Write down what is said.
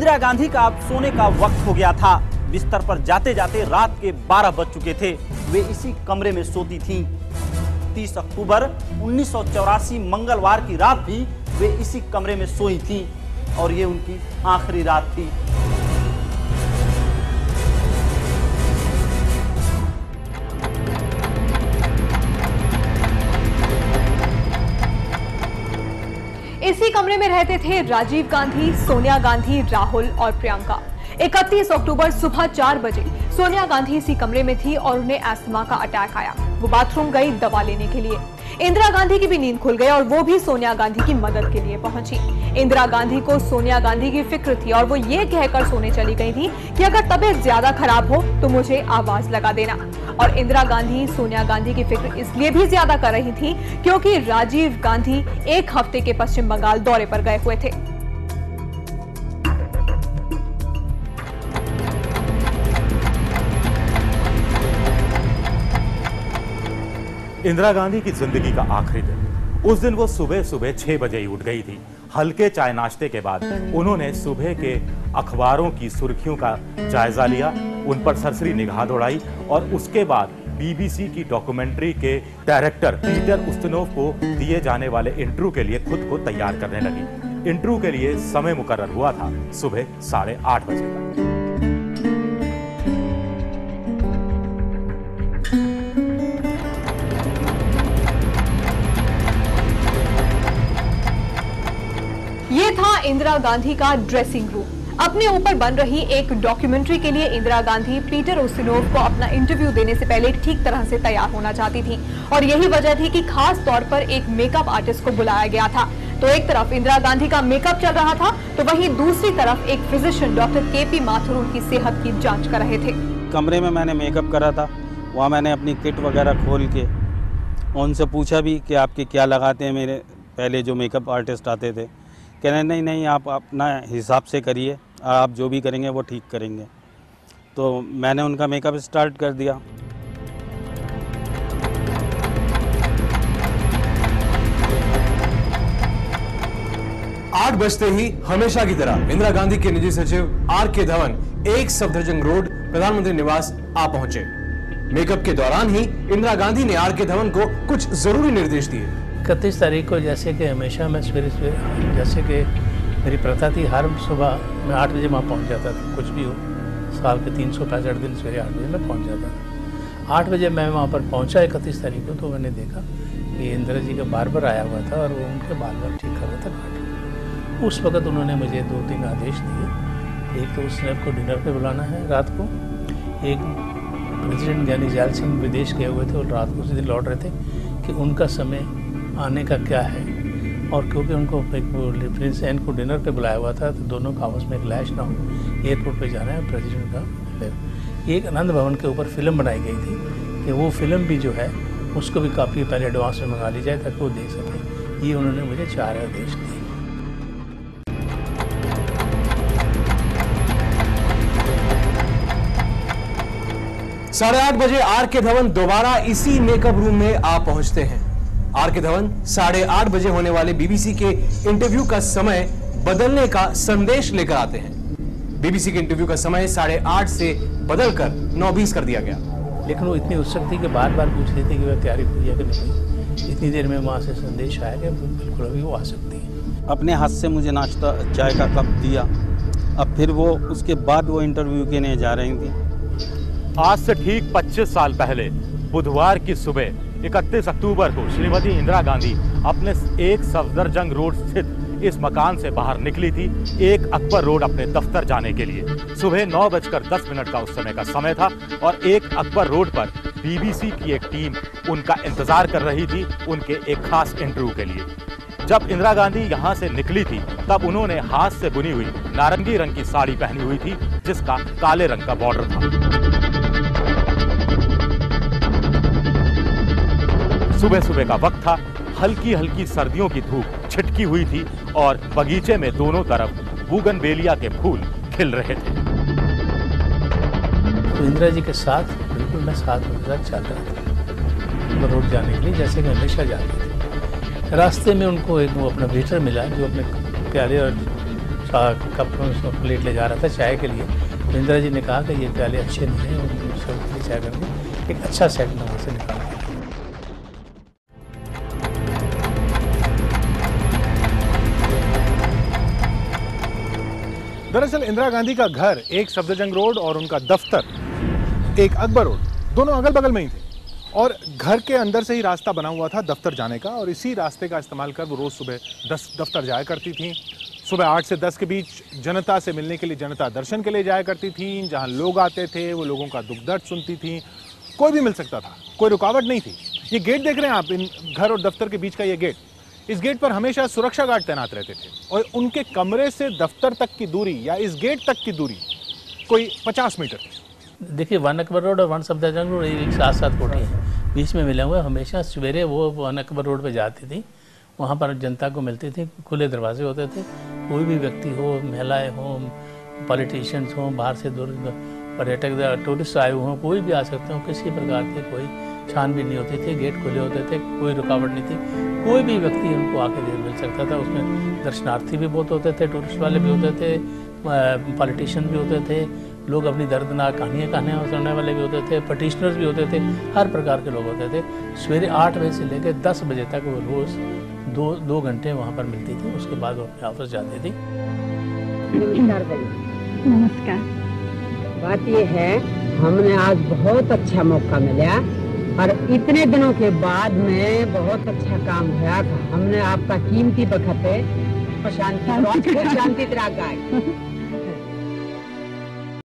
इंदिरा गांधी का अब सोने का वक्त हो गया था। बिस्तर पर जाते जाते रात के 12 बज चुके थे। वे इसी कमरे में सोती थीं। 30 अक्टूबर 1984 मंगलवार की रात भी वे इसी कमरे में सोई थीं और ये उनकी आखिरी रात थी। इसी कमरे में रहते थे राजीव गांधी, सोनिया गांधी, राहुल और प्रियंका। 31 अक्टूबर सुबह 4 बजे सोनिया गांधी इसी कमरे में थी और उन्हें अस्थमा का अटैक आया। वो बाथरूम गई दवा लेने के लिए। इंदिरा गांधी की भी नींद खुल गई और वो भी सोनिया गांधी की मदद के लिए पहुंची। इंदिरा गांधी को सोनिया गांधी की फिक्र थी और वो ये कहकर सोने चली गई थी कि अगर तबीयत ज्यादा खराब हो तो मुझे आवाज लगा देना। और इंदिरा गांधी सोनिया गांधी की फिक्र इसलिए भी ज्यादा कर रही थी क्योंकि राजीव गांधी 1 हफ्ते के पश्चिम बंगाल दौरे पर गए हुए थे। इंदिरा गांधी की जिंदगी का आखिरी दिन। उस दिन वो सुबह 6 बजे ही उठ गई थी। हल्के चाय नाश्ते के बाद उन्होंने सुबह के अखबारों की सुर्खियों का जायजा लिया, उन पर सरसरी निगाह दौड़ाई और उसके बाद बीबीसी की डॉक्यूमेंट्री के डायरेक्टर पीटर उस्तिनोव को दिए जाने वाले इंटरव्यू के लिए खुद को तैयार करने लगी। इंटरव्यू के लिए समय मुकर्रर हुआ था सुबह 8:30 बजे का। ये था इंदिरा गांधी का ड्रेसिंग रूम। अपने ऊपर बन रही एक डॉक्यूमेंट्री के लिए इंदिरा गांधी पीटर उस्तिनोव को अपना इंटरव्यू देने से पहले ठीक तरह से तैयार होना चाहती थी और यही वजह थी कि खास तौर पर एक मेकअप आर्टिस्ट को बुलाया गया था। तो एक तरफ इंदिरा गांधी का मेकअप चल रहा था तो वहीं दूसरी तरफ एक फिजिशियन डॉक्टर केपी माथुर उनकी सेहत की जांच कर रहे थे। कमरे में मैंने मेकअप करा था, वहाँ मैंने अपनी किट वगैरह खोल के उनसे पूछा भी कि आपके क्या लगाते हैं। मेरे पहले जो मेकअप आर्टिस्ट आते थे कह रहे नहीं आप अपना हिसाब से करिए, आप जो भी करेंगे वो ठीक करेंगे। तो मैंने उनका मेकअप स्टार्ट कर दिया। आठ बजते ही हमेशा की तरह इंदिरा गांधी के निजी सचिव आर.के. धवन 1 सफदरजंग रोड प्रधानमंत्री निवास आ पहुंचे। मेकअप के दौरान ही इंदिरा गांधी ने आर.के. धवन को कुछ जरूरी निर्देश दिए। 31 तारीख को जैसे कि हमेशा मैं सवेरे जैसे कि मेरी प्रथा थी, हर सुबह मैं 8 बजे वहाँ पहुँच जाता था। कुछ भी हो, साल के 365 दिन सवेरे 8 बजे मैं पहुँच जाता था। 8 बजे मैं वहाँ पर पहुँचा 31 तारीख को, तो मैंने देखा कि इंदिरा जी का बार्बर आया हुआ था और वो उनके बाल ठीक कर रहा था काट। उस वक्त उन्होंने मुझे 2-3 आदेश दिए। एक तो उसने आपको डिनर पे बुलाना है रात को। एक प्रेसिडेंट यानी जैल सिंह विदेश गए हुए थे और रात को उसी दिन लौट रहे थे कि उनका समय आने का क्या है। और क्योंकि उनको एक प्रिंस एन को डिनर पे बुलाया हुआ था तो दोनों का आपस में क्लैश ना हो, एयरपोर्ट पे जाना है प्रेसिडेंट का। एक आनंद भवन के ऊपर फिल्म बनाई गई थी कि वो फिल्म भी जो है उसको भी काफ़ी पहले एडवांस में मंगा ली जाए ताकि वो देख सके। ये उन्होंने मुझे 4 आदेश दिए। साढ़े 8 बजे आर.के. धवन दोबारा इसी मेकअप रूम में आ पहुंचते हैं। आर.के. धवन 8:30 बजे होने वाले बीबीसी के इंटरव्यू का समय बदलने का संदेश लेकर आते हैं। बीबीसी के इंटरव्यू का समय 8:30 से बदलकर 9:20 कर दिया गया। लेकिन वो इतनी उत्सुक थी कि बार बार पूछ रही थी कि वह तैयारी हुई है कि नहीं। इतनी देर में वहाँ से संदेश आया कि बिल्कुल अभी वो आ सकती है। अपने हाथ से मुझे नाश्ता चाय का कप दिया। अब फिर वो उसके बाद वो इंटरव्यू के लिए जा रही थी। आज से ठीक 25 साल पहले बुधवार की सुबह 31 अक्टूबर को श्रीमती इंदिरा गांधी अपने 1 सफदरजंग रोड स्थित इस मकान से बाहर निकली थी 1 अकबर रोड अपने दफ्तर जाने के लिए। सुबह 9:10 का उस समय का समय था और 1 अकबर रोड पर बीबीसी की एक टीम उनका इंतजार कर रही थी उनके एक खास इंटरव्यू के लिए। जब इंदिरा गांधी यहां से निकली थी तब उन्होंने हाथ से बुनी हुई नारंगी रंग की साड़ी पहनी हुई थी जिसका काले रंग का बॉर्डर था। सुबह सुबह का वक्त था, हल्की हल्की सर्दियों की धूप छिटकी हुई थी और बगीचे में दोनों तरफ बूगनवेलिया के फूल खिल रहे थे। तो इंदिरा जी के साथ बिल्कुल मैं साथ उनके साथ चल रहा था रोड जाने के लिए, जैसे कि हमेशा जाते थे। रास्ते में उनको एक वो अपना वेटर मिला जो अपने प्यारे और कप प्लेट ले जा रहा था चाय के लिए, तो इंदिरा जी ने कहा कि ये प्याले अच्छे नहीं हैं, और चाय करके एक अच्छा सेट में वहाँ से निकाला। दरअसल इंदिरा गांधी का घर एक सफदरजंग रोड और उनका दफ्तर एक अकबर रोड, दोनों अगल बगल में ही थे, और घर के अंदर से ही रास्ता बना हुआ था दफ्तर जाने का, और इसी रास्ते का इस्तेमाल कर वो रोज़ सुबह दफ्तर जाया करती थी। सुबह 8 से 10 के बीच जनता से मिलने के लिए जनता दर्शन के लिए जाया करती थी। जहाँ लोग आते थे वो लोगों का दुख दर्द सुनती थी, कोई भी मिल सकता था, कोई रुकावट नहीं थी। ये गेट देख रहे हैं आप, इन घर और दफ्तर के बीच का ये गेट, इस गेट पर हमेशा सुरक्षा गार्ड तैनात रहते थे, और उनके कमरे से दफ्तर तक की दूरी या इस गेट तक की दूरी कोई 50 मीटर थी। देखिए, 1 अकबर रोड और 1 सफदरजंग रोड एक साथ कोठी है, बीच में मिले हुए। हमेशा सवेरे वो 1 अकबर रोड पे जाती थी, वहाँ पर जनता को मिलती थी, खुले दरवाजे होते थे, कोई भी व्यक्ति हो, महिलाएं हों, पॉलिटिशियंस हों, बाहर से दूर पर्यटक टूरिस्ट आए हों, कोई भी आ सकते हो, किसी प्रकार की कोई छानबीन नहीं होती थी, गेट खुले होते थे, कोई रुकावट नहीं थी, कोई भी व्यक्ति उनको आके मिल सकता था। उसमें दर्शनार्थी भी बहुत होते थे, टूरिस्ट वाले भी होते थे, पॉलिटिशियन भी होते थे, लोग अपनी दर्दनाक कहानियाँ सुनने वाले भी होते थे, पटिशनर्स भी होते थे, हर प्रकार के लोग होते थे। सवेरे 8 बजे से लेकर 10 बजे तक वो रोज़ 2 घंटे वहाँ पर मिलती थी, उसके बाद वो अपने ऑफिस जाती थी। नमस्कार। बात ये है, हमने आज बहुत अच्छा मौका मिला और इतने दिनों के बाद में बहुत अच्छा काम हुआ। हमने आपका कीमती वक्त है, शांति तरह गाय